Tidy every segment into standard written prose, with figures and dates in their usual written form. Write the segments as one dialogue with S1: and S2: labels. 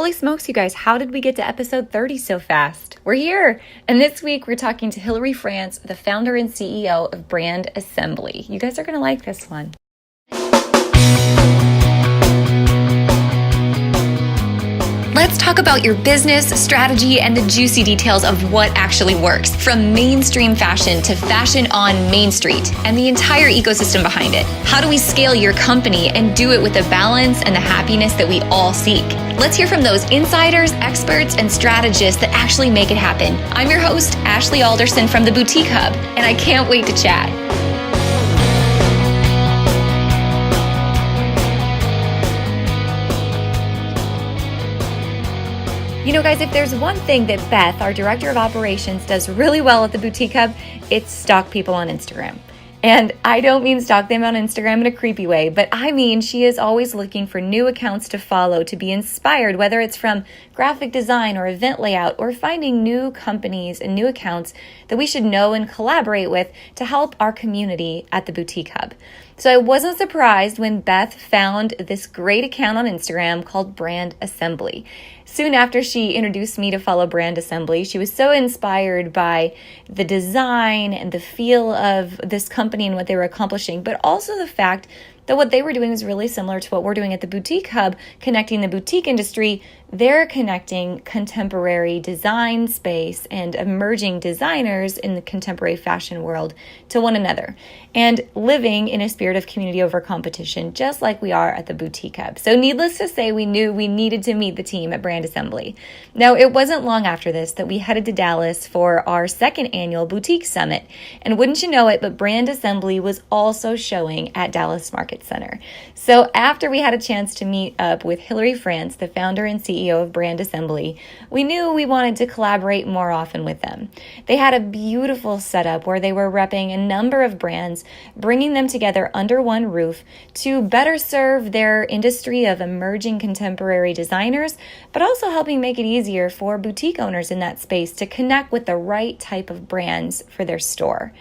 S1: Holy smokes, you guys, how did we get to episode 30 so fast? We're here! And this week we're talking to Hilary France, the founder and CEO of Brand Assembly. You guys are going to like this one. Let's talk about your business, strategy, and the juicy details of what actually works, from mainstream fashion to fashion on Main Street, and the entire ecosystem behind it. How do we scale your company and do it with the balance and the happiness that we all seek? Let's hear from those insiders, experts, and strategists that actually make it happen. I'm your host, Ashley Alderson from the Boutique Hub, and I can't wait to chat. You know, guys, if there's one thing that Beth, our director of operations, does really well at the Boutique Hub, it's stalk people on Instagram. And I don't mean stalk them on Instagram in a creepy way, but I mean she is always looking for new accounts to follow, to be inspired, whether it's from graphic design or event layout, or finding new companies and new accounts that we should know and collaborate with to help our community at the Boutique Hub. So I wasn't surprised when Beth found this great account on Instagram called Brand Assembly. Soon after she introduced me to follow Brand Assembly, she was so inspired by the design and the feel of this company and what they were accomplishing, but also the fact that what they were doing is really similar to what we're doing at the Boutique Hub, connecting the boutique industry. They're connecting contemporary design space and emerging designers in the contemporary fashion world to one another and living in a spirit of community over competition, just like we are at the Boutique Hub. So needless to say, we knew we needed to meet the team at Brand Assembly. Now, it wasn't long after this that we headed to Dallas for our second annual Boutique Summit. And wouldn't you know it, but Brand Assembly was also showing at Dallas Market Center. So after we had a chance to meet up with Hilary France, the founder and CEO of Brand Assembly, we knew we wanted to collaborate more often with them. They had a beautiful setup where they were repping a number of brands, bringing them together under one roof to better serve their industry of emerging contemporary designers, but also helping make it easier for boutique owners in that space to connect with the right type of brands for their store.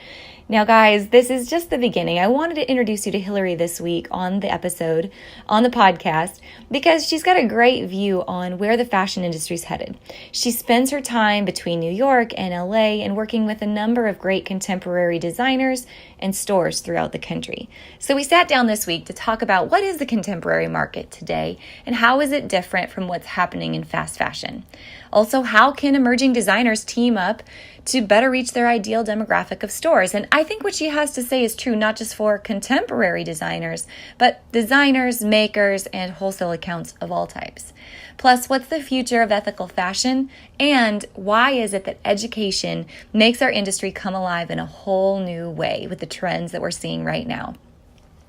S1: Now, guys, this is just the beginning. I wanted to introduce you to Hilary this week on the episode, on the podcast, because she's got a great view on where the fashion industry is headed. She spends her time between New York and LA and working with a number of great contemporary designers and stores throughout the country. So we sat down this week to talk about what is the contemporary market today and how is it different from what's happening in fast fashion. Also, how can emerging designers team up to better reach their ideal demographic of stores? And I think what she has to say is true not just for contemporary designers, but designers, makers, and wholesale accounts of all types. Plus, what's the future of ethical fashion? And why is it that education makes our industry come alive in a whole new way with the trends that we're seeing right now?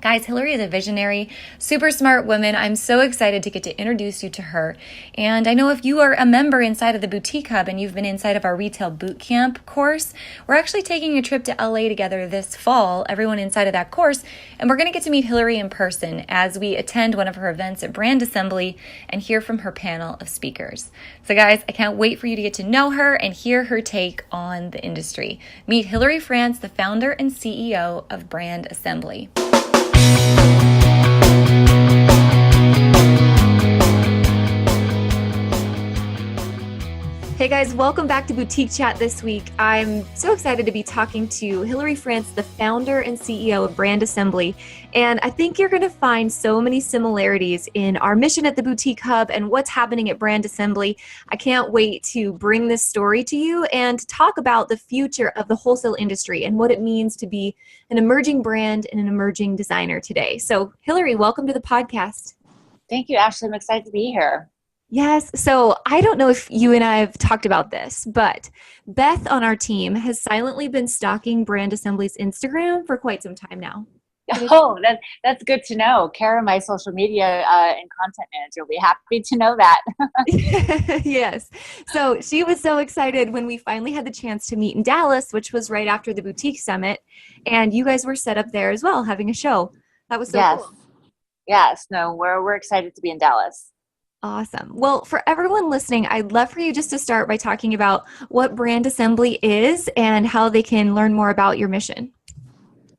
S1: Guys, Hilary is a visionary, super smart woman. I'm so excited to get to introduce you to her. And I know if you are a member inside of the Boutique Hub and you've been inside of our Retail Bootcamp course, we're actually taking a trip to LA together this fall, everyone inside of that course, and we're going to get to meet Hilary in person as we attend one of her events at Brand Assembly and hear from her panel of speakers. So guys, I can't wait for you to get to know her and hear her take on the industry. Meet Hilary France, the founder and CEO of Brand Assembly. Hey guys, welcome back to Boutique Chat this week. I'm so excited to be talking to Hilary France, the founder and CEO of Brand Assembly. And I think you're going to find so many similarities in our mission at the Boutique Hub and what's happening at Brand Assembly. I can't wait to bring this story to you and talk about the future of the wholesale industry and what it means to be an emerging brand and an emerging designer today. So Hilary, welcome to the podcast.
S2: Thank you, Ashley. I'm excited to be here.
S1: Yes. So I don't know if you and I have talked about this, but Beth on our team has silently been stalking Brand Assembly's Instagram for quite some time now.
S2: Oh, that's good to know. Kara, my social media and content manager, will be happy to know that.
S1: Yes. So she was so excited when we finally had the chance to meet in Dallas, which was right after the Boutique Summit. And you guys were set up there as well, having a show. That was so cool.
S2: Yes. No, we're excited to be in Dallas.
S1: Awesome. Well, for everyone listening, I'd love for you just to start by talking about what Brand Assembly is and how they can learn more about your mission.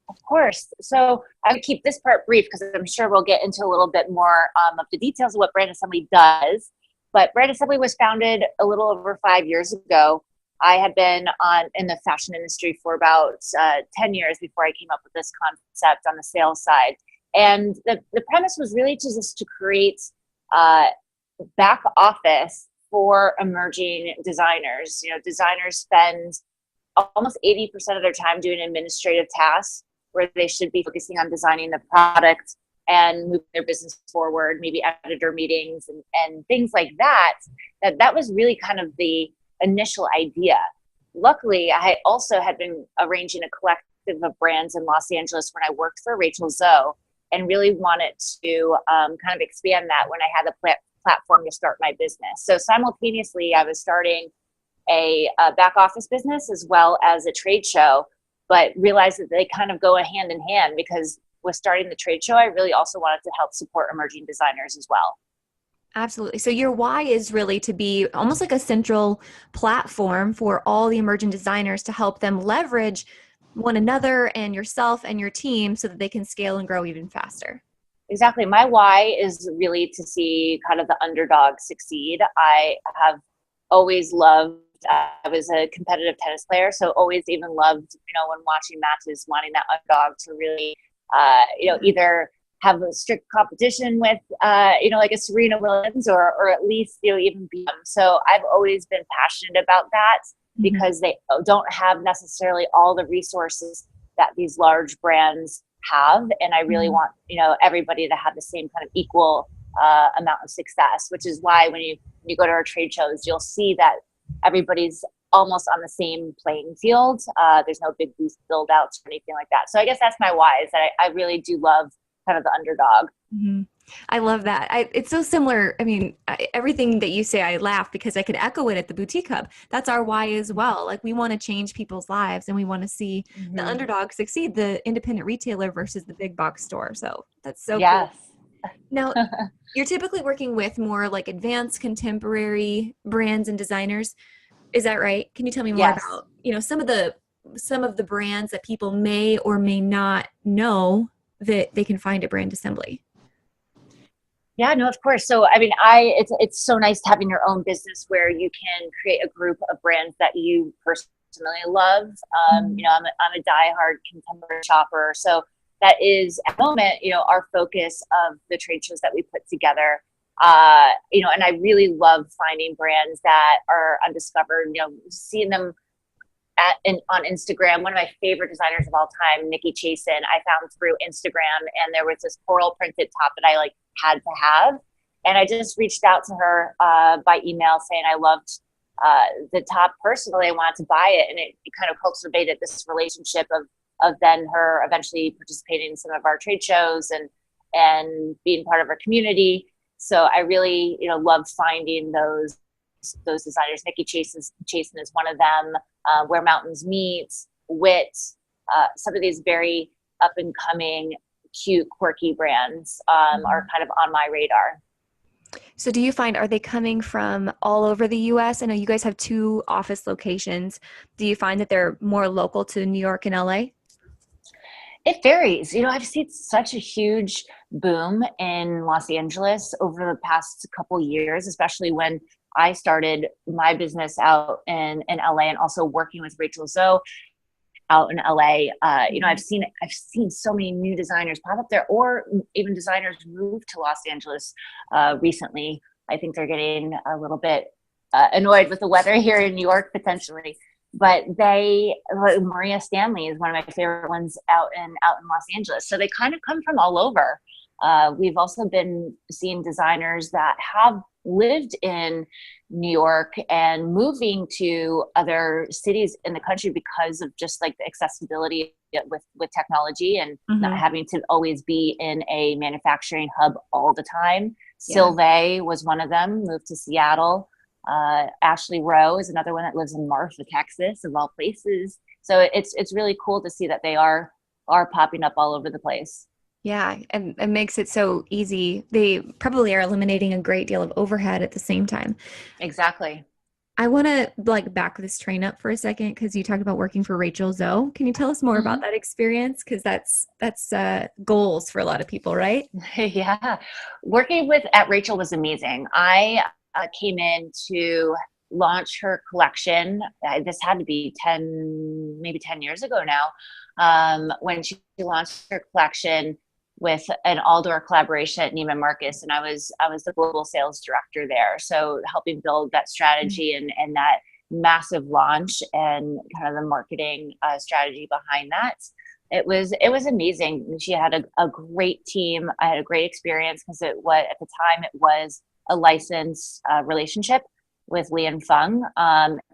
S2: Of course. So I would keep this part brief because I'm sure we'll get into a little bit more of the details of what Brand Assembly does. But Brand Assembly was founded a little over 5 years ago. I had been in the fashion industry for about 10 years before I came up with this concept on the sales side. And the premise was really to create uh, back office for emerging designers. Designers spend almost 80% of their time doing administrative tasks where they should be focusing on designing the product and moving their business forward, maybe editor meetings and things like that. That was really kind of the initial idea. Luckily, I also had been arranging a collective of brands in Los Angeles when I worked for Rachel Zoe, and really wanted to kind of expand that when I had the platform to start my business. So simultaneously, I was starting a back office business as well as a trade show, but realized that they kind of go hand in hand, because with starting the trade show, I really also wanted to help support emerging designers as well.
S1: Absolutely. So your why is really to be almost like a central platform for all the emerging designers to help them leverage one another and yourself and your team so that they can scale and grow even faster.
S2: Exactly. My why is really to see kind of the underdog succeed. I have always loved, I was a competitive tennis player, so always even loved, when watching matches, wanting that underdog to really, either have a strict competition with, like a Serena Williams, or at least, even beat them. So I've always been passionate about that, because they don't have necessarily all the resources that these large brands have. And I really want, everybody to have the same kind of equal amount of success, which is why when you go to our trade shows, you'll see that everybody's almost on the same playing field. There's no big booth build outs or anything like that. So I guess that's my why, is that I really do love kind of the underdog.
S1: Mm-hmm. I love that. It's so similar. I mean, everything that you say, I laugh because I could echo it at the Boutique Hub. That's our why as well. Like, we want to change people's lives, and we want to see the underdog succeed, the independent retailer versus the big box store. So that's so cool. Now, you're typically working with more like advanced contemporary brands and designers. Is that right? Can you tell me more about, some of the brands that people may or may not know that they can find at Brand Assembly?
S2: Yeah, no, of course. So, I mean, it's so nice having your own business where you can create a group of brands that you personally love. I'm a diehard contemporary shopper. So that is at the moment, our focus of the trade shows that we put together. And I really love finding brands that are undiscovered, seeing them on Instagram. One of my favorite designers of all time, Nikki Chasen, I found through Instagram, and there was this coral printed top that I had to have. And I just reached out to her by email saying I loved the top personally. I wanted to buy it. And it kind of cultivated this relationship of then her eventually participating in some of our trade shows and being part of our community. So I really, love finding those designers. Nikki Chasen is one of them. Where Mountains Meet, Wit, some of these very up and coming, cute, quirky brands are kind of on my radar.
S1: So do you find, are they coming from all over the US? I know you guys have 2 office locations. Do you find that they're more local to New York and LA?
S2: It varies. I've seen such a huge boom in Los Angeles over the past couple years, especially when I started my business out in LA, and also working with Rachel Zoe out in LA. I've seen so many new designers pop up there, or even designers move to Los Angeles recently. I think they're getting a little bit annoyed with the weather here in New York potentially. But Maria Stanley is one of my favorite ones out in Los Angeles. So they kind of come from all over. We've also been seeing designers that have lived in New York and moving to other cities in the country because of just the accessibility with technology, and not having to always be in a manufacturing hub all the time. Yeah. Sylvie was one of them, moved to Seattle. Ashley Rowe is another one that lives in Marfa, Texas, of all places. So it's really cool to see that they are popping up all over the place.
S1: Yeah, and it makes it so easy. They probably are eliminating a great deal of overhead at the same time.
S2: Exactly.
S1: I want to back this train up for a second, because you talked about working for Rachel Zoe. Can you tell us more about that experience? Because that's goals for a lot of people, right?
S2: Yeah. Working at Rachel was amazing. I came in to launch her collection. This had to be 10 years ago now, when she launched her collection with an all-door collaboration at Neiman Marcus, and I was the global sales director there, so helping build that strategy and that massive launch and kind of the marketing strategy behind that. It was amazing. She had a great team. I had a great experience because at the time it was a license relationship with Li and Feng.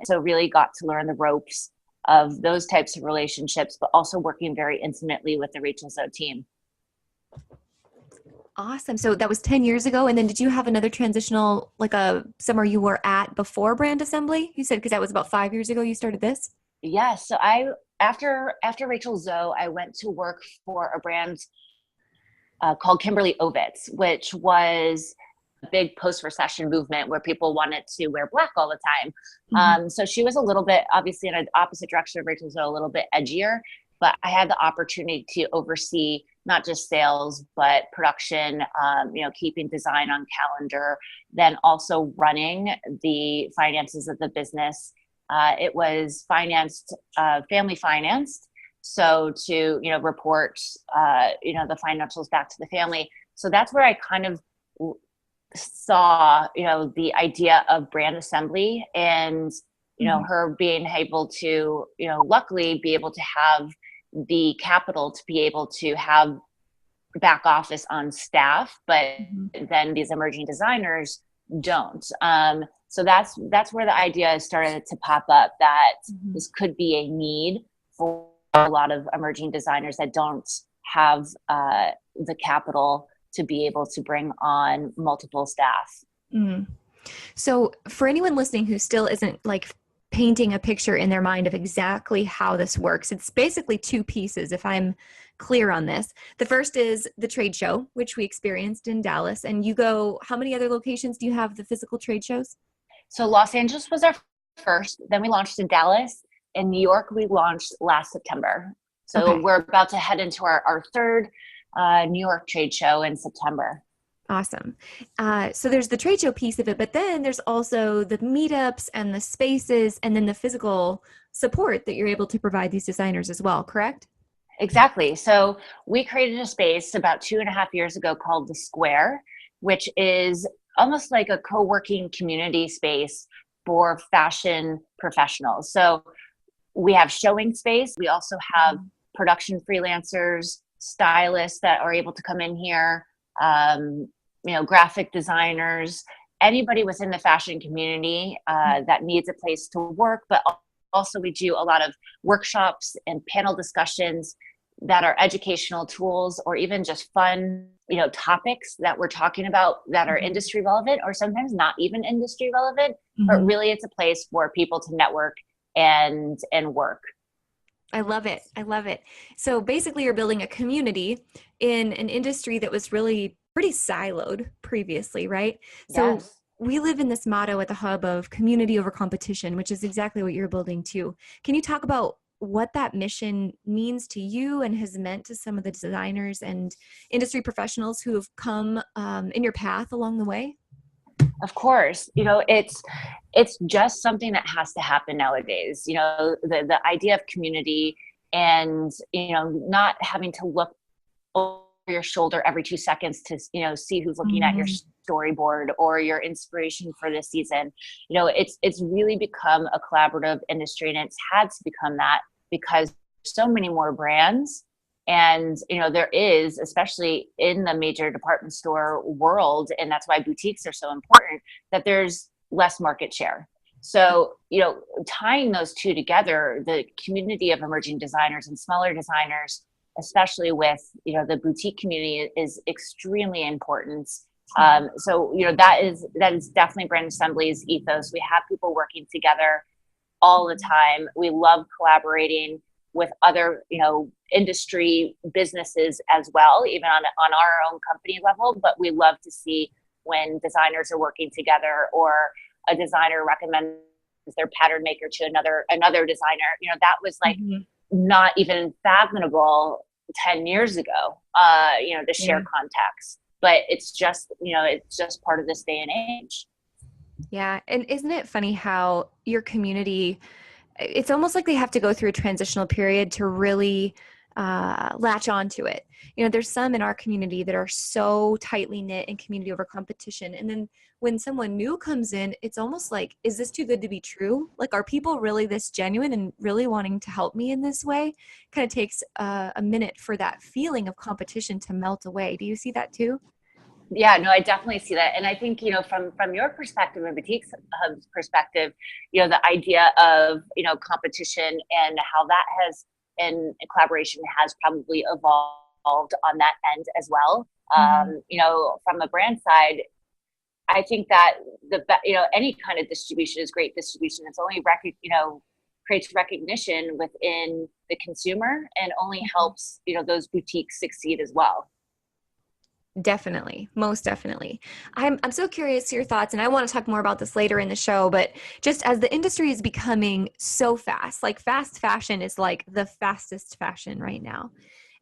S2: So really got to learn the ropes of those types of relationships, but also working very intimately with the Rachel Zoe team.
S1: Awesome. So that was 10 years ago. And then did you have another transitional, like somewhere you were at before Brand Assembly? You said, because that was about 5 years ago you started this?
S2: Yes. So after Rachel Zoe, I went to work for a brand called Kimberly Ovitz, which was a big post-recession movement where people wanted to wear black all the time. Mm-hmm. So she was a little bit, obviously in an opposite direction of Rachel Zoe, a little bit edgier, but I had the opportunity to oversee not just sales, but production, keeping design on calendar, then also running the finances of the business. It was financed, family financed. So to, report, the financials back to the family. So that's where I kind of saw, the idea of Brand Assembly and, her being able to, luckily be able to have the capital to be able to have back office on staff, but then these emerging designers don't. So that's where the idea started to pop up, that this could be a need for a lot of emerging designers that don't have the capital to be able to bring on multiple staff.
S1: So for anyone listening who still isn't like painting a picture in their mind of exactly how this works, it's basically two pieces, if I'm clear on this. The first is the trade show, which we experienced in Dallas. And you go, how many other locations do you have the physical trade shows?
S2: So Los Angeles was our first, then we launched in Dallas. In New York, we launched last September. So we're about to head into our third New York trade show in September.
S1: Awesome. So there's the trade show piece of it, but then there's also the meetups and the spaces and then the physical support that you're able to provide these designers as well, correct?
S2: Exactly. So we created a space about 2.5 years ago called The Square, which is almost like a co-working community space for fashion professionals. So we have showing space. We also have production freelancers, stylists that are able to come in here, graphic designers, anybody within the fashion community that needs a place to work. But also we do a lot of workshops and panel discussions that are educational tools or even just fun, topics that we're talking about that are industry relevant or sometimes not even industry relevant, but really it's a place for people to network and work.
S1: I love it. I love it. So basically you're building a community in an industry that was really pretty siloed previously, right? So
S2: yes.
S1: We live in this motto at the Hub of community over competition, which is exactly what you're building too. Can you talk about what that mission means to you and has meant to some of the designers and industry professionals who have come in your path along the way?
S2: Of course, it's just something that has to happen nowadays. The idea of community and, not having to look over your shoulder every 2 seconds to, see who's looking at your storyboard or your inspiration for this season. It's really become a collaborative industry, and it's had to become that because so many more brands. And, there is, especially in the major department store world, and that's why boutiques are so important, that there's less market share. So, tying those two together, the community of emerging designers and smaller designers, especially with, the boutique community, is extremely important. So, that is definitely Brand Assembly's ethos. We have people working together all the time. We love collaborating with other, industry businesses as well, even on our own company level. But we love to see when designers are working together or a designer recommends their pattern maker to another designer. That was like not even fathomable 10 years ago, to share contacts. But it's just part of this day and age.
S1: Yeah. And isn't it funny how your community, it's almost like they have to go through a transitional period to really latch onto it. You know, there's some in our community that are so tightly knit in community over competition. And then when someone new comes in, it's almost like, is this too good to be true? Like, are people really this genuine and really wanting to help me in this way? Kind of takes a minute for that feeling of competition to melt away. Do you see that too?
S2: Yeah, no, I definitely see that. And I think, from your perspective and Boutiques Hub's perspective, the idea of, competition and how that has and collaboration has probably evolved on that end as well.
S1: Mhm.
S2: From the brand side, I think that any kind of distribution is great distribution. It's only creates recognition within the consumer and only helps, those boutiques succeed as well.
S1: Definitely, most definitely. I'm so curious to your thoughts, and I want to talk more about this later in the show. But just as the industry is becoming so fast, like fast fashion is like the fastest fashion right now,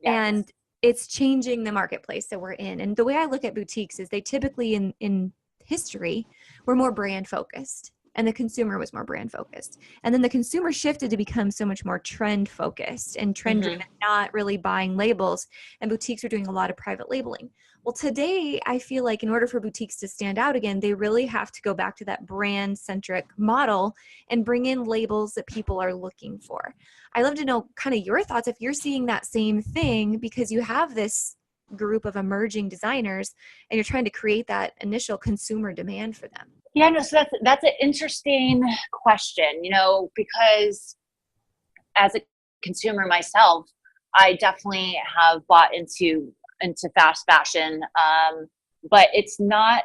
S2: Yes.
S1: and it's changing the marketplace that we're in. And the way I look at boutiques is they typically in history were more brand focused. And the consumer was more brand focused. And then the consumer shifted to become so much more trend focused and trend driven,
S2: Hmm.
S1: not really buying labels. And boutiques are doing a lot of private labeling. Well, today, I feel like in order for boutiques to stand out again, they really have to go back to that brand centric model and bring in labels that people are looking for. I love to know kind of your thoughts if you're seeing that same thing because you have this group of emerging designers and you're trying to create that initial consumer demand for them.
S2: Yeah, no, so that's an interesting question, because as a consumer myself, I definitely have bought into fast fashion, but it's not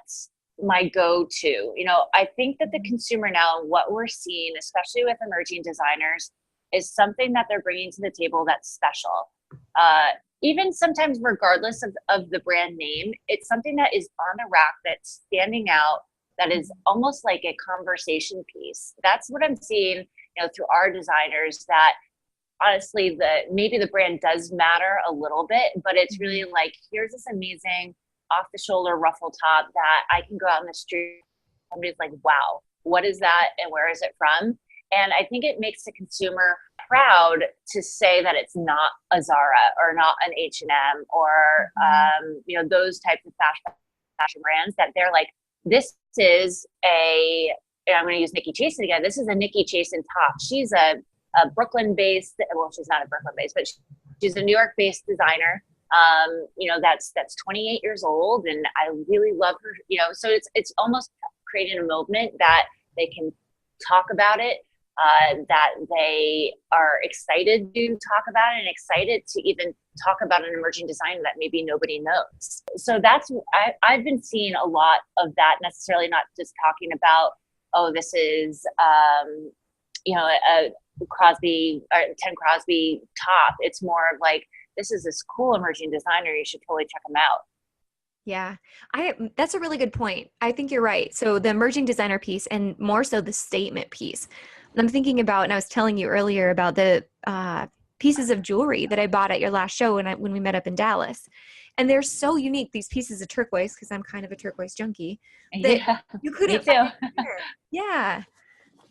S2: my go-to. I think that the consumer now, what we're seeing, especially with emerging designers, is something that they're bringing to the table that's special. Uh, Even sometimes, regardless of the brand name, it's something that is on a rack that's standing out, that is almost like a conversation piece. That's what I'm seeing, through our designers, that honestly maybe the brand does matter a little bit, but it's really
S1: Mhm.
S2: like, here's this amazing off the shoulder ruffle top that I can go out in the street, somebody's like, wow, what is that and where is it from? And I think it makes the consumer proud to say that it's not a Zara or not an H&M or
S1: Mhm.
S2: those types of fashion brands, that they're like, this is a, and I'm going to use Nikki Chasin again, this is a Nikki Chasin top. She's a Brooklyn based, well, she's not a Brooklyn based, but she's a New York based designer. That's 28 years old, and I really love her. So it's almost creating a movement that they can talk about it, that they are excited to talk about it, and excited to even talk about an emerging designer that maybe nobody knows. So I've been seeing a lot of that, necessarily not just talking about, oh, this is a Crosby or Ted Crosby top. It's more of like, this is this cool emerging designer. You should totally check them out.
S1: Yeah, I that's a really good point. I think you're right. So the emerging designer piece and more so the statement piece. I'm thinking about, and I was telling you earlier about the pieces of jewelry that I bought at your last show when we met up in Dallas. And they're so unique, these pieces of turquoise, because I'm kind of a turquoise junkie, that
S2: Yeah,
S1: you
S2: me
S1: couldn't find
S2: too.
S1: anywhere. Yeah.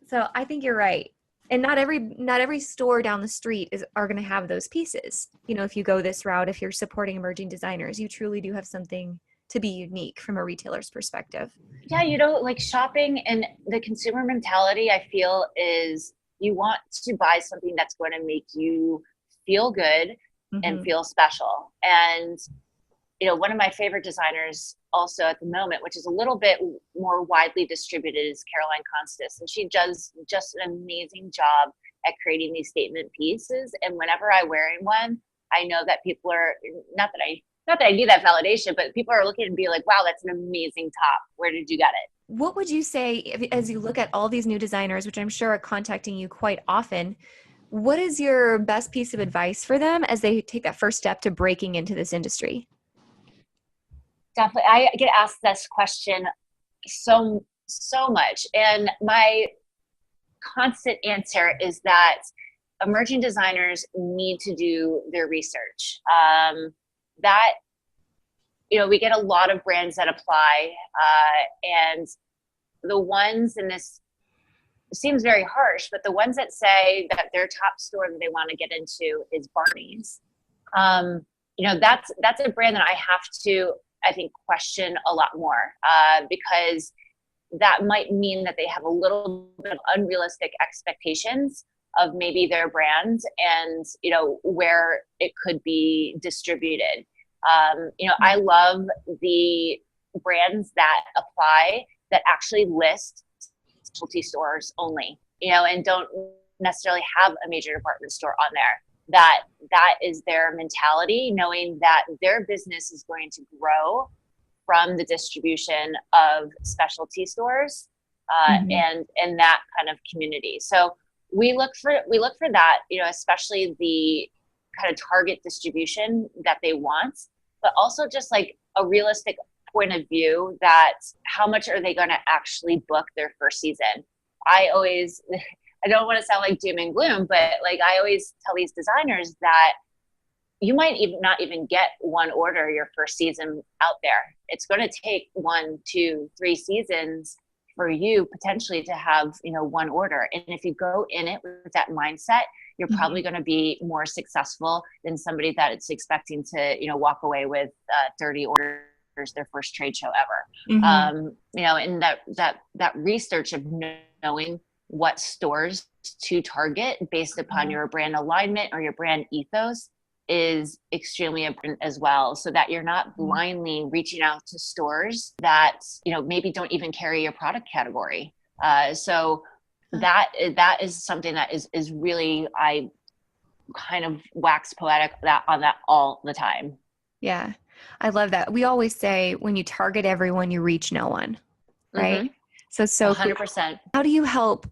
S1: So I think you're right. And not every store down the street are going to have those pieces. You know, if you go this route, if you're supporting emerging designers, you truly do have something to be unique from a retailer's perspective.
S2: Yeah, like shopping and the consumer mentality, I feel, is you want to buy something that's going to make you feel good and
S1: Hmm.
S2: feel special. And one of my favorite designers also at the moment, which is a little bit more widely distributed, is Caroline Constas. And she does just an amazing job at creating these statement pieces. And whenever I'm wearing one, I know that people are, not that I need that validation, but people are looking and be like, wow, that's an amazing top. Where did you get it?
S1: What would you say as you look at all these new designers, which I'm sure are contacting you quite often? What is your best piece of advice for them as they take that first step to breaking into this industry?
S2: Definitely. I get asked this question so much. And my constant answer is that emerging designers need to do their research. That we get a lot of brands that apply, and the ones, and this seems very harsh, but the ones that say that their top store that they want to get into is Barney's, that's a brand that I have to, I think, question a lot more, because that might mean that they have a little bit of unrealistic expectations of maybe their brand and, where it could be distributed. I love the brands that apply that actually list specialty stores only, and don't necessarily have a major department store on there. That is their mentality, knowing that their business is going to grow from the distribution of specialty stores, and that kind of community. So we look for that, especially the kind of target distribution that they want, but also just like a realistic point of view that how much are they going to actually book their first season. I don't want to sound like doom and gloom, but like I always tell these designers that you might even not even get one order your first season out there. It's going to take 1, 2, 3 seasons for you potentially to have, one order. And if you go in it with that mindset, you're probably going to be more successful than somebody that is expecting to, walk away with 30 orders their first trade show ever. And that research of knowing what stores to target based upon your brand alignment or your brand ethos is extremely important as well, so that you're not blindly reaching out to stores that, maybe don't even carry your product category. So that is something that is really, I kind of wax poetic on that all the time.
S1: Yeah. I love that. We always say when you target everyone, you reach no one, right? So
S2: 100%.
S1: How do you help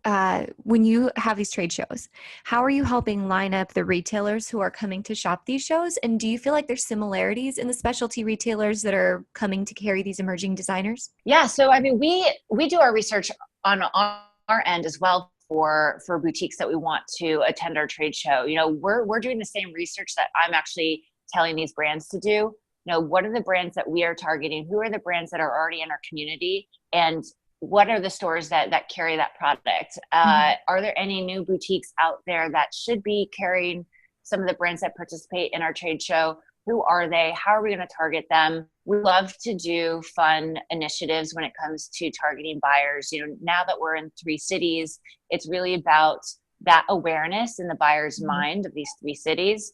S1: when you have these trade shows? How are you helping line up the retailers who are coming to shop these shows? And do you feel like there's similarities in the specialty retailers that are coming to carry these emerging designers?
S2: Yeah. So, I mean, we do our research on our end as well for boutiques that we want to attend our trade show. We're doing the same research that I'm actually telling these brands to do. What are the brands that we are targeting? Who are the brands that are already in our community? And what are the stores that carry that product? Are there any new boutiques out there that should be carrying some of the brands that participate in our trade show? Who are they? How are we going to target them? We love to do fun initiatives when it comes to targeting buyers. Now that we're in 3 cities, it's really about that awareness in the buyer's mind of these 3 cities.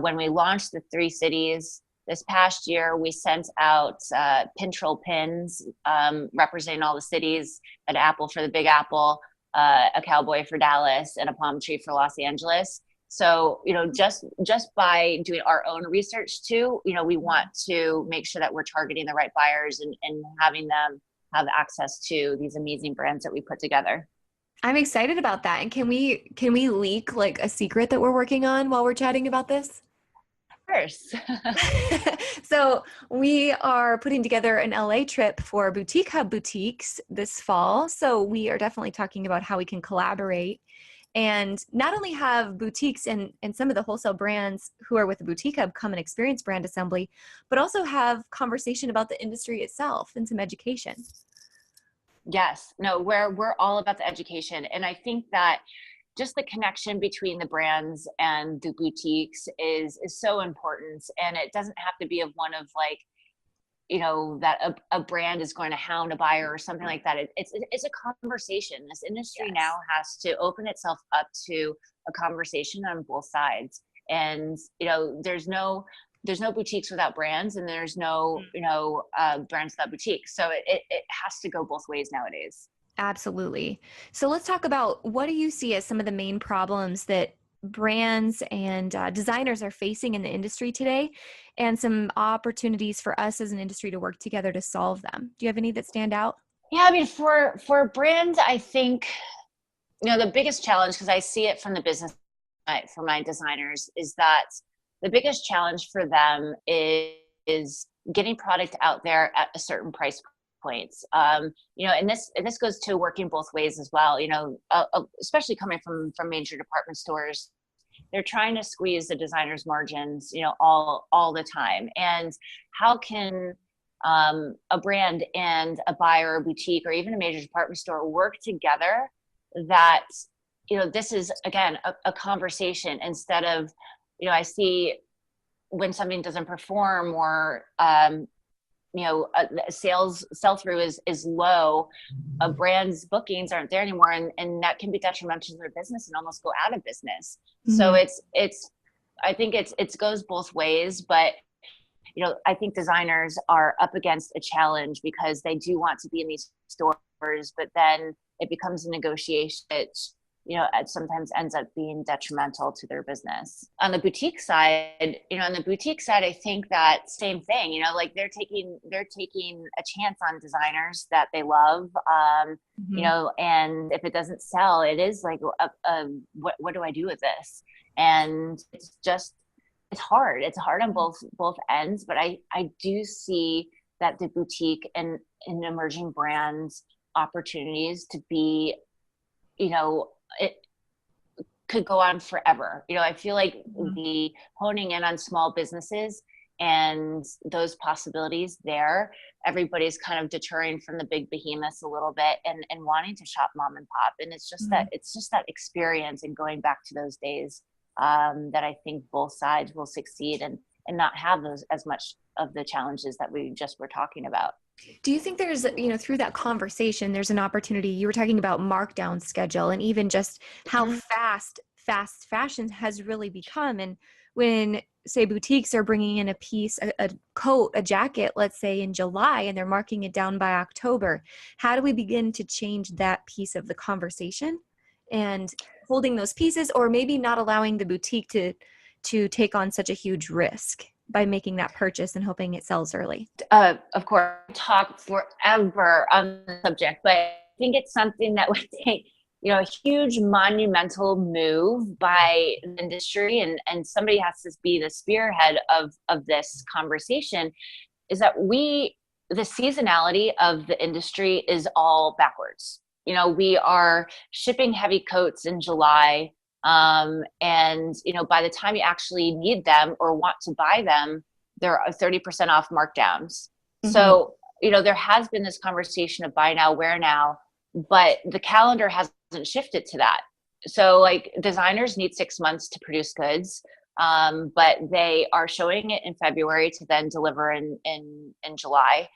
S2: When we launched the 3 cities, this past year, we sent out Pintrol pins representing all the cities: an apple for the Big Apple, a cowboy for Dallas, and a palm tree for Los Angeles. So, just by doing our own research too, we want to make sure that we're targeting the right buyers and having them have access to these amazing brands that we put together.
S1: I'm excited about that. And can we leak like a secret that we're working on while we're chatting about this?
S2: Course.
S1: So we are putting together an LA trip for Boutique Hub Boutiques this fall. So we are definitely talking about how we can collaborate and not only have boutiques and some of the wholesale brands who are with the Boutique Hub come and experience brand assembly, but also have conversation about the industry itself and some education.
S2: Yes. No, we're all about the education. And I think that just the connection between the brands and the boutiques is so important. And it doesn't have to be of one of like, that a brand is going to hound a buyer or something like that. It's a conversation. This industry now has to open itself up to a conversation on both sides. And, there's no boutiques without brands, and there's no, brands without boutiques. So it has to go both ways nowadays.
S1: Absolutely. So let's talk about, what do you see as some of the main problems that brands and designers are facing in the industry today, and some opportunities for us as an industry to work together to solve them? Do you have any that stand out?
S2: Yeah, I mean, for brands, I think, the biggest challenge, because I see it from the business for my designers, is that the biggest challenge for them is getting product out there at a certain price points. And this goes to working both ways as well. Especially coming from major department stores, they're trying to squeeze the designers' margins, all the time. And how can a brand and a buyer or boutique or even a major department store work together, that, this is, again, a conversation instead of, I see when something doesn't perform, or sales sell through is low, a brand's bookings aren't there anymore, and that can be detrimental to their business and almost go out of business. So it's I think it goes both ways, but I think designers are up against a challenge because they do want to be in these stores, but then it becomes a negotiation that, it sometimes ends up being detrimental to their business. On the boutique side, I think that same thing, like they're taking a chance on designers that they love, and if it doesn't sell, it is like, what do I do with this? And it's hard. It's hard on both ends, but I do see that the boutique and emerging brands opportunities to be, it could go on forever. I feel like the honing in on small businesses and those possibilities there, everybody's kind of deterring from the big behemoths a little bit and wanting to shop mom and pop. And it's just that experience and going back to those days, that I think both sides will succeed and not have those as much of the challenges that we just were talking about.
S1: Do you think there's, through that conversation, there's an opportunity? You were talking about markdown schedule and even just how fast fashion has really become. And when, say, boutiques are bringing in a piece, a coat, a jacket, let's say in July, and they're marking it down by October, how do we begin to change that piece of the conversation and holding those pieces, or maybe not allowing the boutique to take on such a huge risk by making that purchase and hoping it sells early?
S2: Of course, talk forever on the subject, but I think it's something that would take, a huge monumental move by the industry, and somebody has to be the spearhead of this conversation, is that the seasonality of the industry is all backwards. We are shipping heavy coats in July, and by the time you actually need them or want to buy them, there are 30% off markdowns. So there has been this conversation of buy now, wear now, but the calendar hasn't shifted to that. So like designers need 6 months to produce goods, but they are showing it in February to then deliver in July.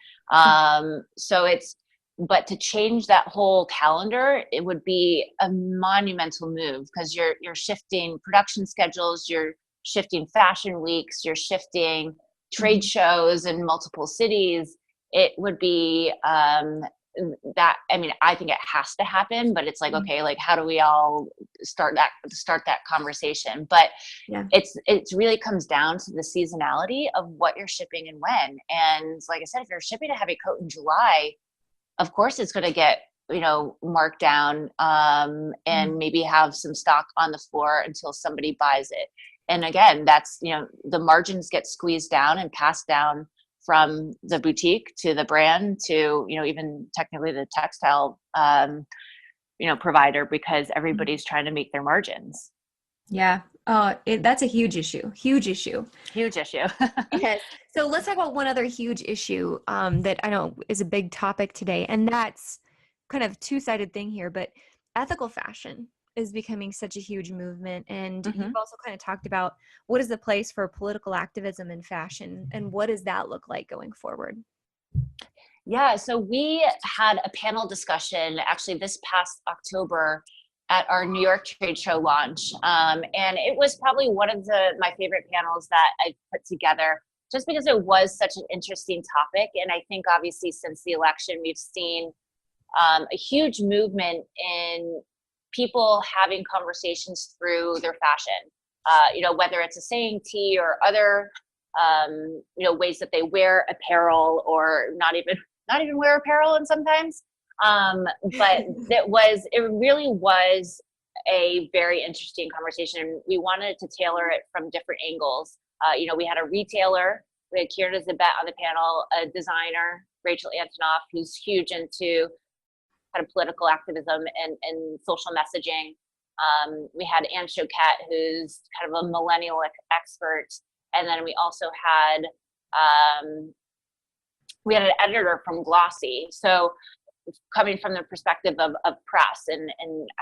S2: But to change that whole calendar, it would be a monumental move, because you're shifting production schedules, you're shifting fashion weeks, you're shifting trade shows in multiple cities. It would be I think it has to happen, but it's like, okay, like how do we all start that conversation? But it really comes down to the seasonality of what you're shipping and when. And like I said, if you're shipping a heavy coat in July, of course it's going to get, marked down, and maybe have some stock on the floor until somebody buys it. And again, that's, the margins get squeezed down and passed down from the boutique to the brand to, even technically the textile, provider, because everybody's trying to make their margins.
S1: Yeah. That's a huge issue. Yes. So let's talk about one other huge issue that I know is a big topic today, and that's kind of two-sided thing here, but ethical fashion is becoming such a huge movement. And you've also kind of talked about what is the place for political activism in fashion, and what does that look like going forward?
S2: Yeah, so we had a panel discussion actually this past October at our New York trade show launch. And it was probably one of my favorite panels that I put together, just because it was such an interesting topic. And I think obviously since the election, we've seen a huge movement in people having conversations through their fashion, whether it's a saying tee or other, ways that they wear apparel, or not even wear apparel. And sometimes, but it really was a very interesting conversation. We wanted to tailor it from different angles. We had a retailer, we had Kieran Zabet on the panel, a designer, Rachel Antonoff, who's huge into kind of political activism and social messaging. We had Anne Choquette, who's kind of a millennial expert. And then we also had we had an editor from Glossy. So coming from the perspective of press and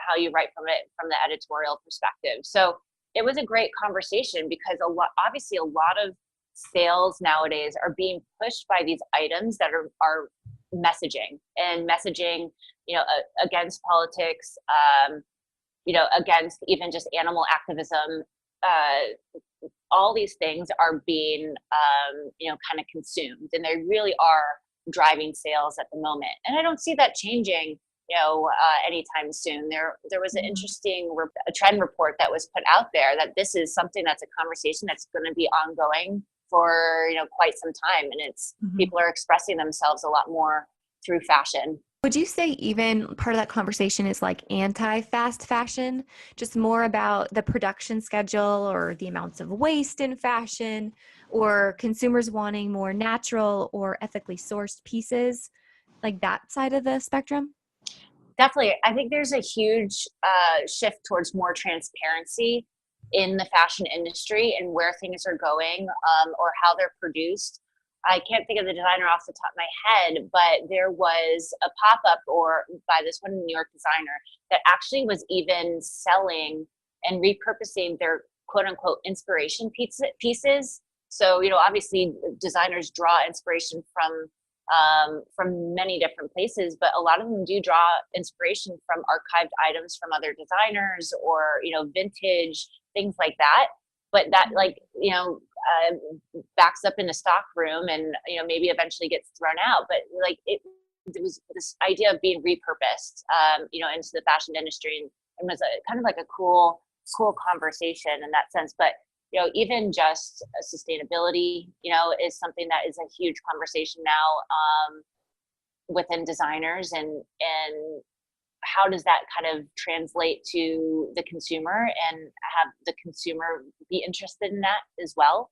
S2: how you write from it from the editorial perspective. So it was a great conversation because obviously a lot of sales nowadays are being pushed by these items that are messaging and messaging, against politics, against even just animal activism. All these things are being, kind of consumed, and they really are driving sales at the moment. And I don't see that changing, anytime soon. There was an interesting a trend report that was put out there that this is something that's a conversation that's going to be ongoing for, quite some time. And it's people are expressing themselves a lot more through fashion.
S1: Would you say even part of that conversation is like anti-fast fashion, just more about the production schedule or the amounts of waste in fashion, or consumers wanting more natural or ethically sourced pieces, like that side of the spectrum?
S2: Definitely. I think there's a huge shift towards more transparency in the fashion industry and where things are going, or how they're produced. I can't think of the designer off the top of my head, but there was a pop-up or by this one New York designer that actually was even selling and repurposing their quote unquote inspiration pieces. So, obviously designers draw inspiration from many different places, but a lot of them do draw inspiration from archived items from other designers or, vintage, things like that. But that backs up in a stock room and, maybe eventually gets thrown out. But it was this idea of being repurposed, into the fashion industry, and was kind of like a cool conversation in that sense. But even just sustainability, is something that is a huge conversation now, within designers, and how does that kind of translate to the consumer and have the consumer be interested in that as well?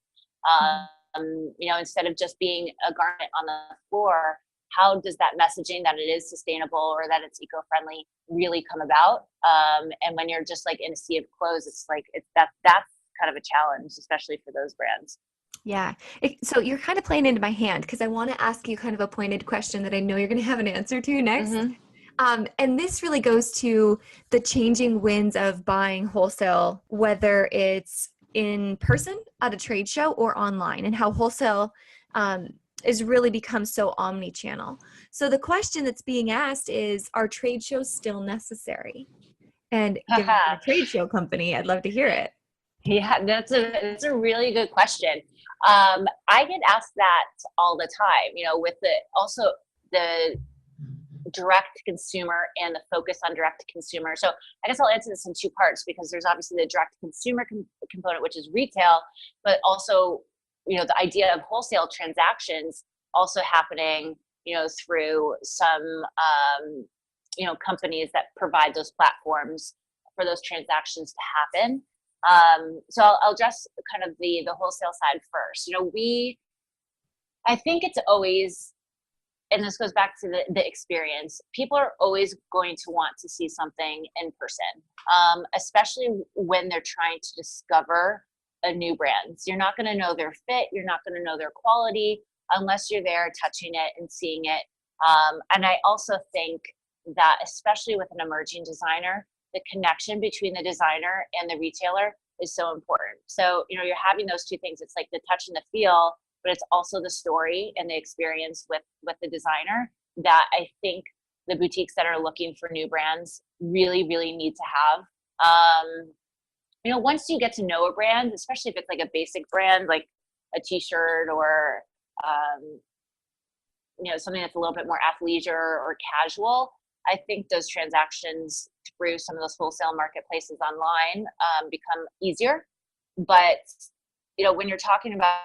S2: Instead of just being a garment on the floor, how does that messaging that it is sustainable or that it's eco-friendly really come about? And when you're just like in a sea of clothes, it's like that's kind of a challenge, especially for those brands.
S1: Yeah. So you're kind of playing into my hand because I want to ask you kind of a pointed question that I know you're going to have an answer to next.
S2: Mm-hmm.
S1: And this really goes to the changing winds of buying wholesale, whether it's in person at a trade show or online, and how wholesale is really become so omni-channel. So the question that's being asked is, are trade shows still necessary? And given you're a trade show company, I'd love to hear it.
S2: Yeah, that's a really good question. I get asked that all the time, with the direct to consumer and the focus on direct to consumer. So I guess I'll answer this in two parts, because there's obviously the direct to consumer component, which is retail, but also, the idea of wholesale transactions also happening, through some, companies that provide those platforms for those transactions to happen. So I'll address kind of the wholesale side first. I think it's always, and this goes back to the experience, people are always going to want to see something in person, especially when they're trying to discover a new brand. You're not going to know their fit. You're not going to know their quality unless you're there touching it and seeing it. And I also think that, especially with an emerging designer, the connection between the designer and the retailer is so important. So, you're having those two things. It's like the touch and the feel, but it's also the story and the experience with the designer that I think the boutiques that are looking for new brands really, really need to have. Once you get to know a brand, especially if it's like a basic brand, like a t-shirt or, something that's a little bit more athleisure or casual, I think those transactions through some of those wholesale marketplaces online become easier. But, when you're talking about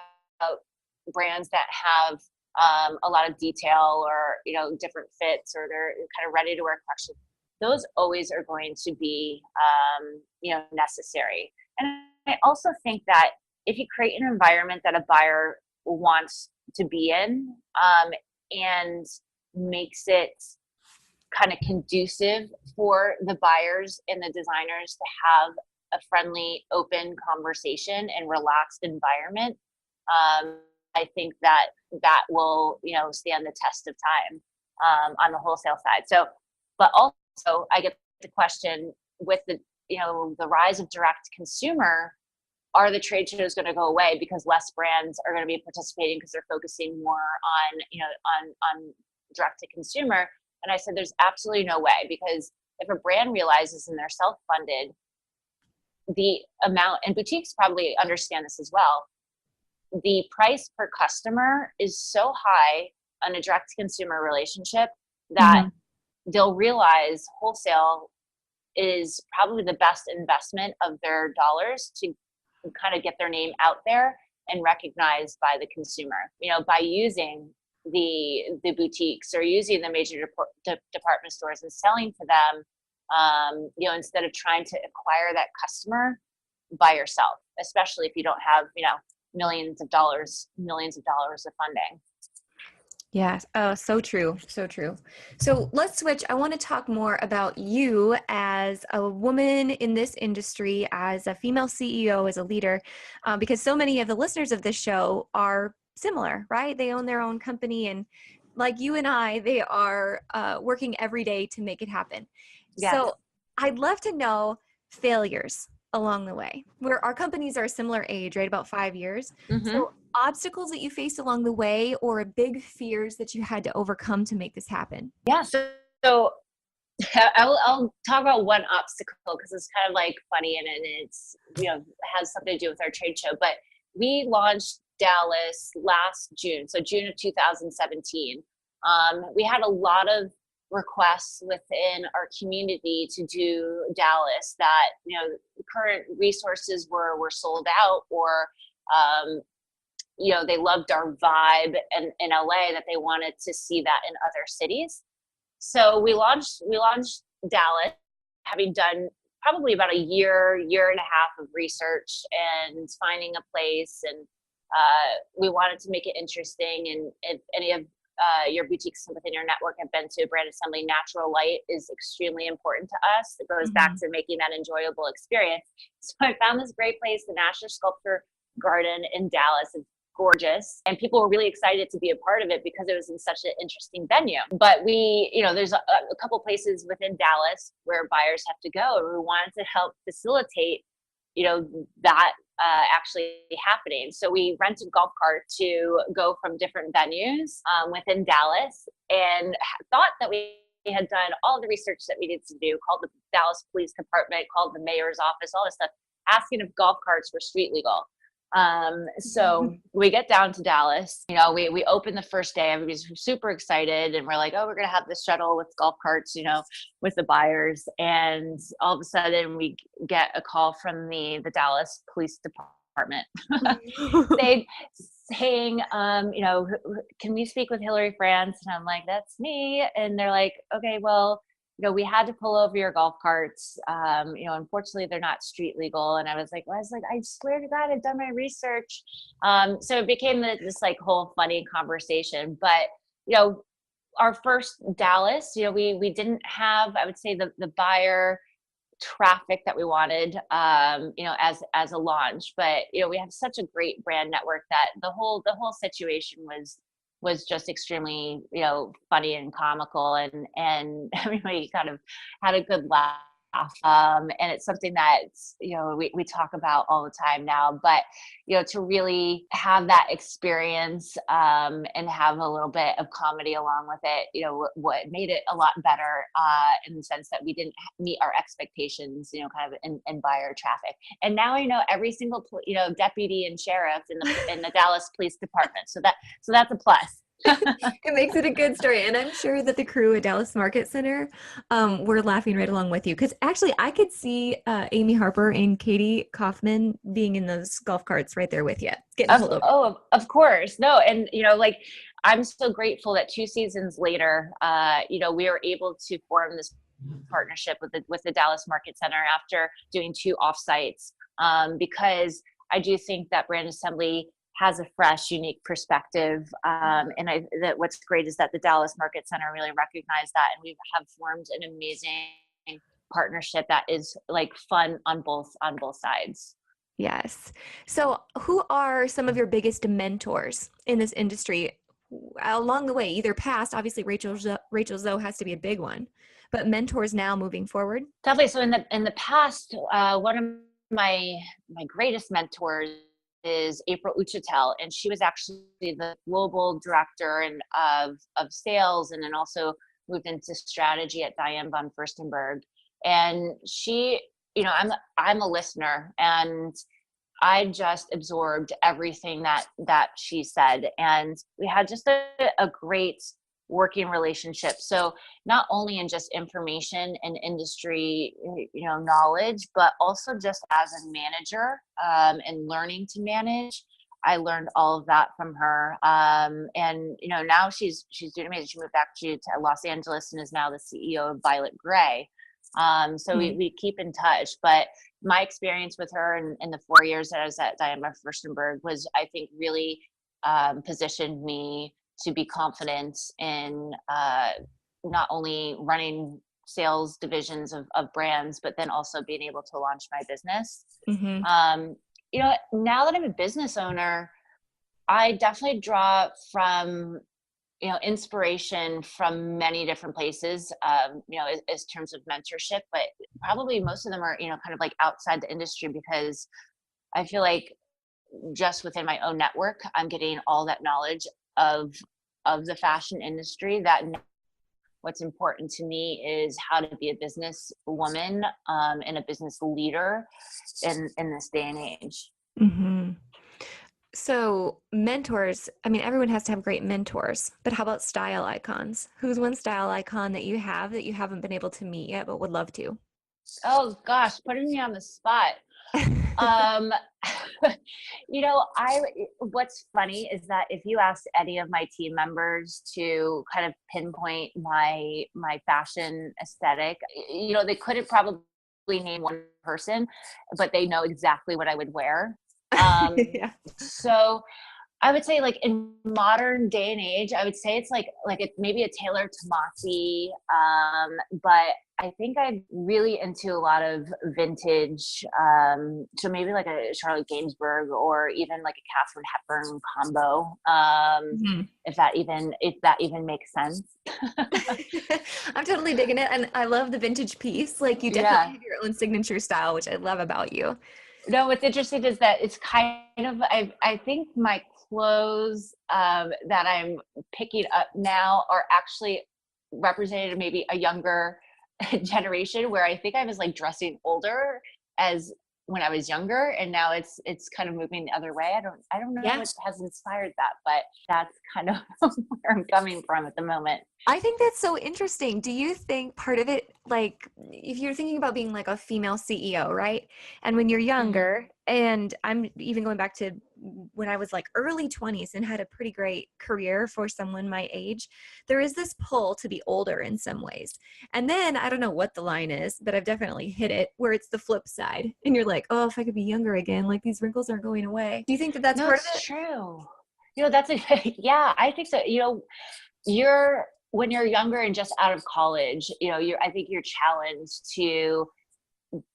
S2: brands that have a lot of detail or, different fits, or they're kind of ready to wear collection, those always are going to be, necessary. And I also think that if you create an environment that a buyer wants to be in, and makes it kind of conducive for the buyers and the designers to have a friendly, open conversation and relaxed environment, I think that that will, stand the test of time on the wholesale side. So, but also I get the question with the rise of direct consumer, are the trade shows going to go away because less brands are going to be participating because they're focusing more on, on direct to consumer? And I said, there's absolutely no way, because if a brand realizes and they're self-funded, the amount, and boutiques probably understand this as well, the price per customer is so high on a direct consumer relationship that they'll realize wholesale is probably the best investment of their dollars to kind of get their name out there and recognized by the consumer, by using the boutiques or using the major department stores and selling to them, instead of trying to acquire that customer by yourself, especially if you don't have, millions of dollars of funding.
S1: Yes. Oh, so true. So true. So let's switch. I want to talk more about you as a woman in this industry, as a female CEO, as a leader, because so many of the listeners of this show are similar, right? They own their own company, and like you and I, they are working every day to make it happen.
S2: Yes.
S1: So I'd love to know failures along the way, where our companies are a similar age, right? About 5 years. So obstacles that you faced along the way, or big fears that you had to overcome to make this happen?
S2: Yeah. So I'll talk about one obstacle because it's kind of like funny, and it's, has something to do with our trade show. But we launched Dallas last June. So June of 2017. We had a lot of requests within our community to do Dallas that, current resources were sold out, or, they loved our vibe in LA, that they wanted to see that in other cities. So we launched Dallas, having done probably about a year and a half of research and finding a place. And we wanted to make it interesting. And if any of your boutiques within your network have been to Brand Assembly, natural light is extremely important to us. It goes back to making that enjoyable experience. So I found this great place, the National Sculpture Garden in Dallas. It's gorgeous, and people were really excited to be a part of it because it was in such an interesting venue. But we, there's a couple places within Dallas where buyers have to go, and we wanted to help facilitate, that actually happening. So we rented golf cart to go from different venues within Dallas, and thought that we had done all the research that we needed to do, called the Dallas Police Department, called the mayor's office, all this stuff, asking if golf carts were street legal. So we get down to Dallas, we open the first day, everybody's super excited, and we're like, oh, we're going to have this shuttle with golf carts, with the buyers. And all of a sudden we get a call from the Dallas Police Department. They saying, can we speak with Hillary France? And I'm like, that's me. And they're like, okay, well, we had to pull over your golf carts. Unfortunately, they're not street legal. And I was like, I swear to God, I've done my research. So it became this like whole funny conversation. But, our first Dallas, we didn't have, I would say, the buyer traffic that we wanted, as a launch. But, we have such a great brand network that the whole situation was just extremely, funny and comical, and everybody kind of had a good laugh. And it's something that, we talk about all the time now, but, to really have that experience, and have a little bit of comedy along with it, what made it a lot better, in the sense that we didn't meet our expectations, kind of in buyer traffic. And now I know every single, deputy and sheriff in the Dallas Police Department. So that's a plus.
S1: It makes it a good story. And I'm sure that the crew at Dallas Market Center were laughing right along with you. Because actually, I could see Amy Harper and Katie Kaufman being in those golf carts right there with you. Getting pulled over.
S2: Oh, of course. No. And, I'm so grateful that 2 seasons later, we were able to form this partnership with the Dallas Market Center after doing 2 offsites, because I do think that Brand Assembly has a fresh, unique perspective. And that what's great is that the Dallas Market Center really recognized that, and we have formed an amazing partnership that is like fun on both sides.
S1: Yes. So, who are some of your biggest mentors in this industry along the way? Either past, obviously Rachel Zoe has to be a big one, but mentors now moving forward.
S2: Definitely. So in the past, one of my greatest mentors is April Uchitel, and she was actually the global director and of sales, and then also moved into strategy at Diane von Furstenberg. And she, I'm a listener, and I just absorbed everything that she said, and we had just a great working relationship. So not only in just information and industry, knowledge, but also just as a manager, and learning to manage. I learned all of that from her, and now she's doing amazing. She moved back to Los Angeles and is now the CEO of Violet Gray. So we keep in touch, but my experience with her in the 4 years that I was at Diane Furstenberg was, I think, really positioned me to be confident in not only running sales divisions of brands, but then also being able to launch my business.
S1: Mm-hmm.
S2: Now that I'm a business owner, I definitely draw from inspiration from many different places, as terms of mentorship, but probably most of them are, kind of like outside the industry, because I feel like just within my own network, I'm getting all that knowledge of the fashion industry. That what's important to me is how to be a business woman, and a business leader in this day and age.
S1: Mm-hmm. So, mentors, I mean, everyone has to have great mentors, but how about style icons? Who's one style icon that you have that you haven't been able to meet yet, but would love to?
S2: Oh gosh, putting me on the spot. Um, I what's funny is that if you ask any of my team members to kind of pinpoint my fashion aesthetic, they couldn't probably name one person, but they know exactly what I would wear.
S1: Yeah.
S2: So I would say, like, in modern day and age, I would say it's like maybe a Taylor Tomasi, but I think I'm really into a lot of vintage. So maybe like a Charlotte Gainsbourg, or even like a Katharine Hepburn combo.
S1: Mm-hmm.
S2: If that even makes sense.
S1: I'm totally digging it. And I love the vintage piece. Like, you definitely
S2: Yeah.
S1: have your own signature style, which I love about you.
S2: No, what's interesting is that it's kind of, I think my clothes that I'm picking up now are actually representative, maybe a younger generation, where I think I was like dressing older as when I was younger, and now it's kind of moving the other way. I don't know
S1: Yeah.
S2: what has inspired that, but that's kind of where I'm coming from at the moment.
S1: I think that's so interesting. Do you think part of it, like, if you're thinking about being like a female CEO, right? And when you're
S2: Mhm.
S1: younger, and I'm even going back to when I was like early 20s and had a pretty great career for someone my age, there is this pull to be older in some ways. And then I don't know what the line is, but I've definitely hit it where it's the flip side. And you're like, oh, if I could be younger again, like these wrinkles aren't going away. Do you think that that's
S2: No,
S1: part of
S2: it's
S1: it?
S2: true. That's a yeah, I think so. You're when you're younger and just out of college, I think you're challenged to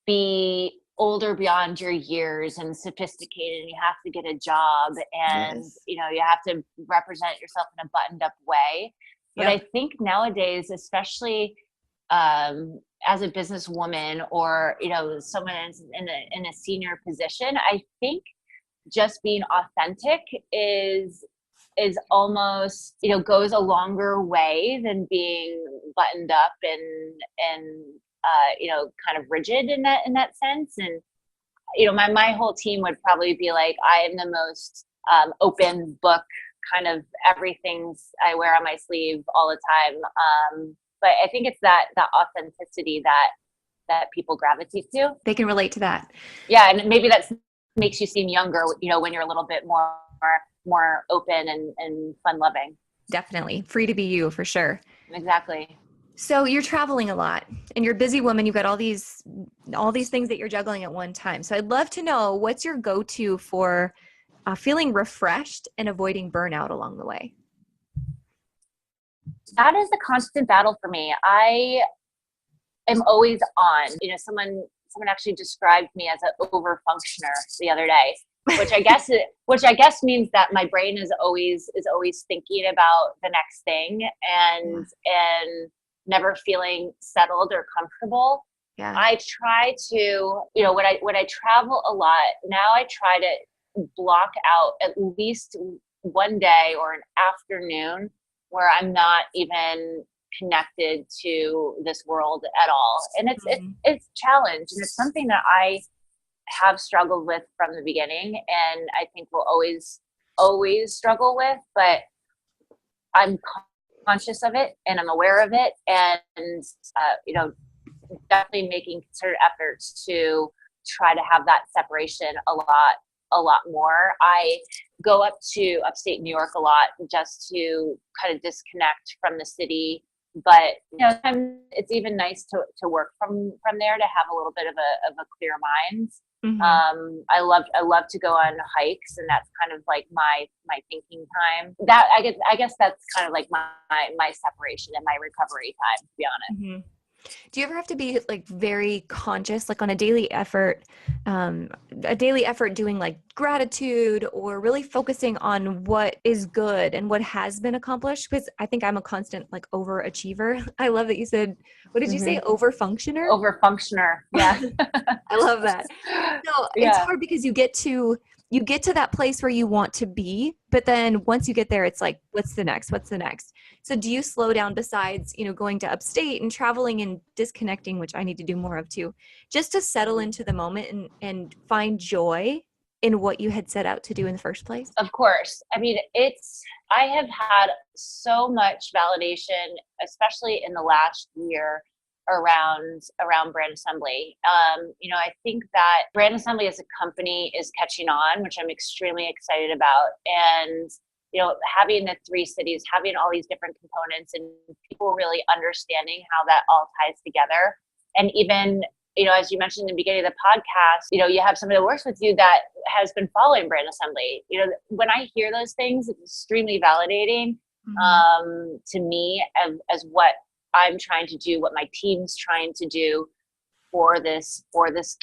S2: be older beyond your years and sophisticated, and you have to get a job, and
S1: Yes.
S2: you have to represent yourself in a buttoned up way. But I
S1: Yep.
S2: think nowadays, especially as a businesswoman, or someone in a senior position, I think just being authentic is almost, goes a longer way than being buttoned up and kind of rigid in that sense. And my whole team would probably be like, I am the most open book, kind of everything's I wear on my sleeve all the time. But I think it's that authenticity that people gravitate to.
S1: They can relate to that.
S2: Yeah, and maybe that makes you seem younger, when you're a little bit more open and fun loving.
S1: Definitely. Free to be you for sure.
S2: Exactly.
S1: So you're traveling a lot and you're a busy woman. You've got all these things that you're juggling at one time. So I'd love to know, what's your go-to for feeling refreshed and avoiding burnout along the way?
S2: That is the constant battle for me. I am always on. Someone someone actually described me as an over functioner the other day, which I guess means that my brain is always thinking about the next thing and never feeling settled or comfortable.
S1: Yeah.
S2: I try to, when I travel a lot, now I try to block out at least one day or an afternoon where I'm not even connected to this world at all. And it's a challenge, and it's something that I have struggled with from the beginning, and I think will always struggle with, but I'm conscious of it and I'm aware of it, and definitely making concerted efforts to try to have that separation a lot more. I go up to upstate New York a lot just to kind of disconnect from the city. But it's even nice to work from there, to have a little bit of a clear mind. Mm-hmm. I love to go on hikes, and that's kind of like my thinking time. That I guess that's kind of like my separation and my recovery time, to be honest.
S1: Mm-hmm. Do you ever have to be like very conscious, like on a daily effort doing like gratitude, or really focusing on what is good and what has been accomplished? Because I think I'm a constant like overachiever. I love that you said, what did you say? Overfunctioner?
S2: Overfunctioner. Yeah.
S1: I love that. So it's hard because you get to that place where you want to be, but then once you get there, it's like, what's the next? So do you slow down, besides, going to upstate and traveling and disconnecting, which I need to do more of too, just to settle into the moment and find joy in what you had set out to do in the first place?
S2: Of course. I mean, I have had so much validation, especially in the last year, around brand assembly. I think that brand assembly as a company is catching on, which I'm extremely excited about. And having the 3 cities, having all these different components, and people really understanding how that all ties together. And even, as you mentioned in the beginning of the podcast, you have somebody that works with you that has been following brand assembly. When I hear those things, it's extremely validating to me as what I'm trying to do, what my team's trying to do for this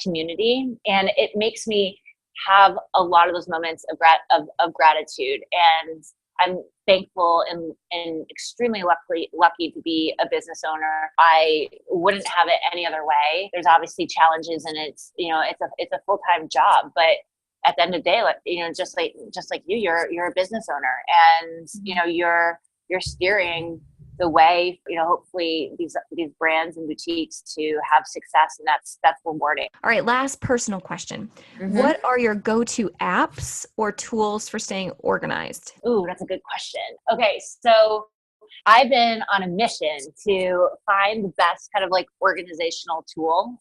S2: community. And it makes me have a lot of those moments of gratitude. And I'm thankful and extremely lucky to be a business owner. I wouldn't have it any other way. There's obviously challenges, and it's a full-time job, but at the end of the day, just like you're a business owner, and you're steering the way, hopefully these brands and boutiques to have success, and that's rewarding.
S1: All right, last personal question. Mm-hmm. What are your go-to apps or tools for staying organized?
S2: Ooh, that's a good question. Okay, so I've been on a mission to find the best kind of like organizational tool.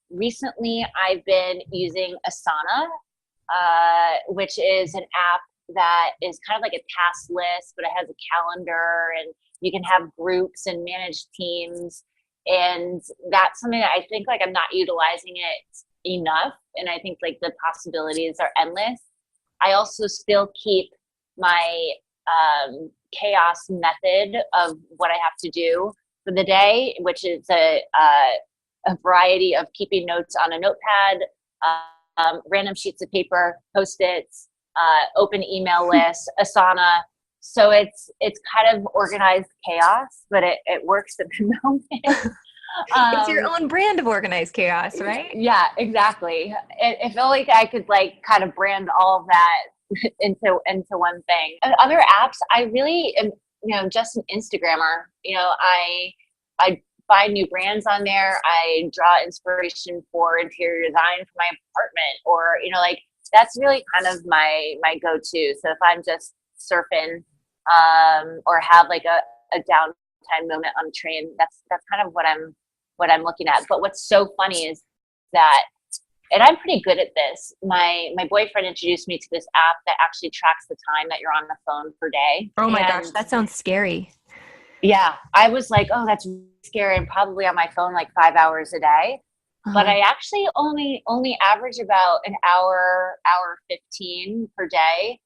S2: Recently, I've been using Asana, which is an app that is kind of like a task list, but it has a calendar, and you can have groups and manage teams. And that's something that I think like I'm not utilizing it enough. And I think like the possibilities are endless. I also still keep my chaos method of what I have to do for the day, which is a variety of keeping notes on a notepad, random sheets of paper, Post-its, open email list, Asana. So it's kind of organized chaos, but it works at the moment.
S1: It's your own brand of organized chaos, right?
S2: Yeah, exactly. It felt like I could like kind of brand all of that into one thing. And other apps, I really am, just an Instagrammer. I find new brands on there. I draw inspiration for interior design for my apartment, or that's really kind of my go-to. So if I'm just surfing or have like a downtime moment on a train, that's kind of what I'm looking at. But what's so funny is that, and I'm pretty good at this, my boyfriend introduced me to this app that actually tracks the time that you're on the phone per day.
S1: Oh my gosh, that sounds scary.
S2: Yeah, I was like, oh, that's scary. I'm probably on my phone like 5 hours a day. But I actually only average about an hour 15 per day.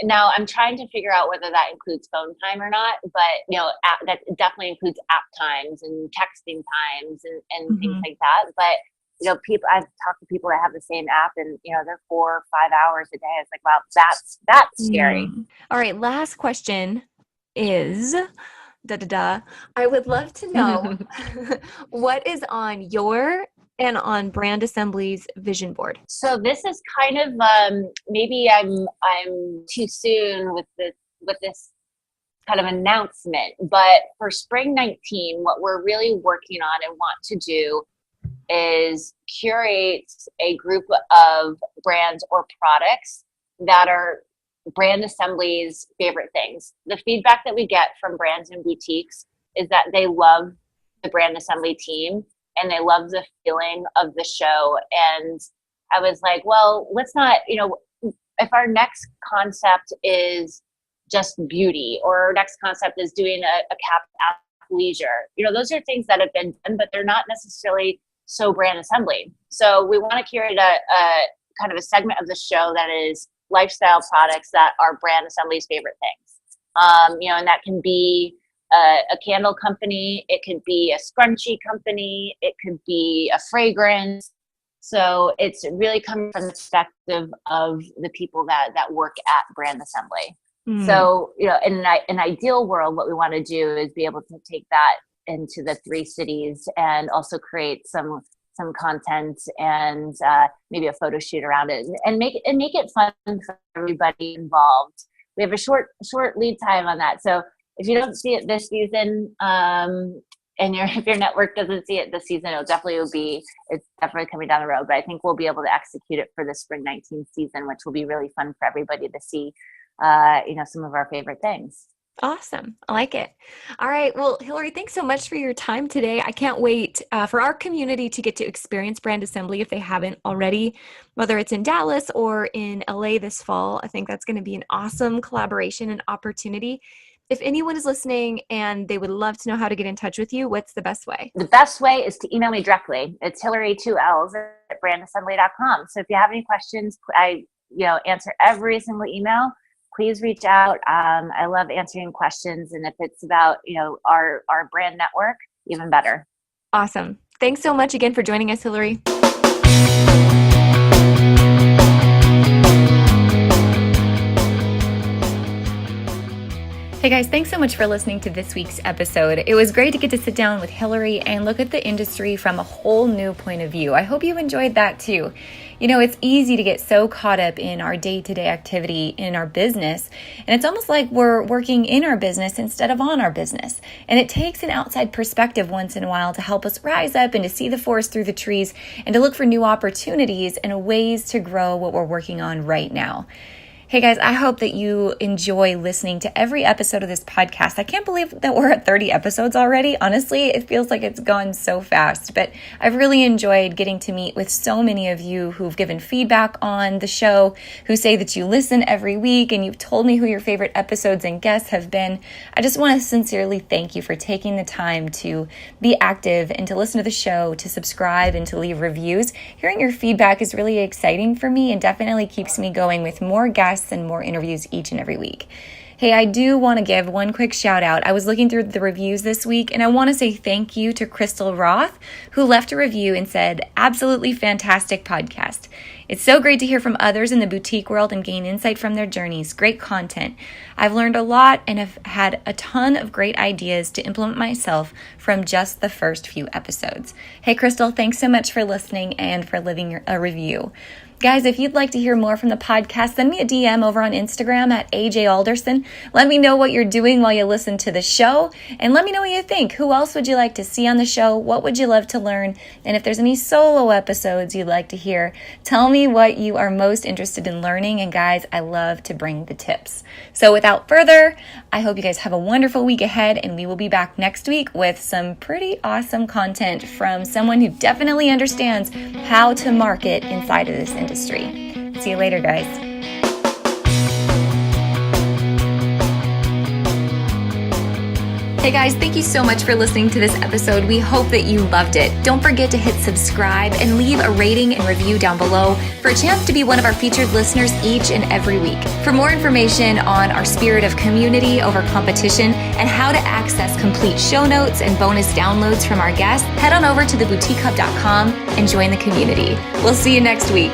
S2: Now I'm trying to figure out whether that includes phone time or not, but that definitely includes app times and texting times and things like that. But people, I've talked to people that have the same app and, they're 4 or 5 hours a day. It's like, wow, that's scary.
S1: All right. Last question is, I would love to know what is on your and on Brand Assembly's vision board.
S2: So this is kind of, maybe I'm too soon with this kind of announcement, but for spring 19, what we're really working on and want to do is curate a group of brands or products that are Brand Assembly's favorite things. The feedback that we get from brands and boutiques is that they love the Brand Assembly team and they love the feeling of the show. And I was like, well, let's not, if our next concept is just beauty, or our next concept is doing a cap athleisure, those are things that have been done, but they're not necessarily so Brand Assembly. So we want to curate a kind of a segment of the show that is lifestyle products that are Brand Assembly's favorite things. And that can be a candle company, it could be a scrunchie company, it could be a fragrance. So it's really coming from the perspective of the people that work at Brand Assembly. So, in an ideal world, what we want to do is be able to take that into the 3 cities and also create some content and maybe a photo shoot around it and make it fun for everybody involved. We have a short lead time on that. So if you don't see it this season, and if your network doesn't see it this season, it's definitely coming down the road. But I think we'll be able to execute it for the spring 19 season, which will be really fun for everybody to see, some of our favorite things.
S1: Awesome. I like it. All right. Well, Hillary, thanks so much for your time today. I can't wait for our community to get to experience Brand Assembly if they haven't already, whether it's in Dallas or in LA this fall. I think that's going to be an awesome collaboration and opportunity. If anyone is listening and they would love to know how to get in touch with you, what's the best way?
S2: The best way is to email me directly. It's Hillary, 2 L's, at brandassembly.com. So if you have any questions, I answer every single email. Please reach out. I love answering questions. And if it's about, our brand network, even better.
S1: Awesome. Thanks so much again for joining us, Hillary. Hey guys, thanks so much for listening to this week's episode. It was great to get to sit down with Hillary and look at the industry from a whole new point of view. I hope you enjoyed that too. It's easy to get so caught up in our day-to-day activity in our business, and it's almost like we're working in our business instead of on our business. And it takes an outside perspective once in a while to help us rise up and to see the forest through the trees and to look for new opportunities and ways to grow what we're working on right now. Hey guys, I hope that you enjoy listening to every episode of this podcast. I can't believe that we're at 30 episodes already. Honestly, it feels like it's gone so fast, but I've really enjoyed getting to meet with so many of you who've given feedback on the show, who say that you listen every week, and you've told me who your favorite episodes and guests have been. I just want to sincerely thank you for taking the time to be active and to listen to the show, to subscribe and to leave reviews. Hearing your feedback is really exciting for me and definitely keeps me going with more guests and more interviews each and every week. Hey, I do want to give one quick shout out. I was looking through the reviews this week, and I want to say thank you to Crystal Roth, who left a review and said, "Absolutely fantastic podcast. It's so great to hear from others in the boutique world and gain insight from their journeys. Great content. I've learned a lot and have had a ton of great ideas to implement myself from just the first few episodes." Hey, Crystal, thanks so much for listening and for leaving a review. Guys, if you'd like to hear more from the podcast, send me a DM over on Instagram at AJ Alderson. Let me know what you're doing while you listen to the show, and let me know what you think. Who else would you like to see on the show? What would you love to learn? And if there's any solo episodes you'd like to hear, tell me what you are most interested in learning. And guys, I love to bring the tips. So without further, I hope you guys have a wonderful week ahead, and we will be back next week with some pretty awesome content from someone who definitely understands how to market inside of this industry. See you later, guys. Hey guys, thank you so much for listening to this episode. We hope that you loved it. Don't forget to hit subscribe and leave a rating and review down below for a chance to be one of our featured listeners each and every week. For more information on our spirit of community over competition and how to access complete show notes and bonus downloads from our guests, head on over to theboutiquehub.com and join the community. We'll see you next week.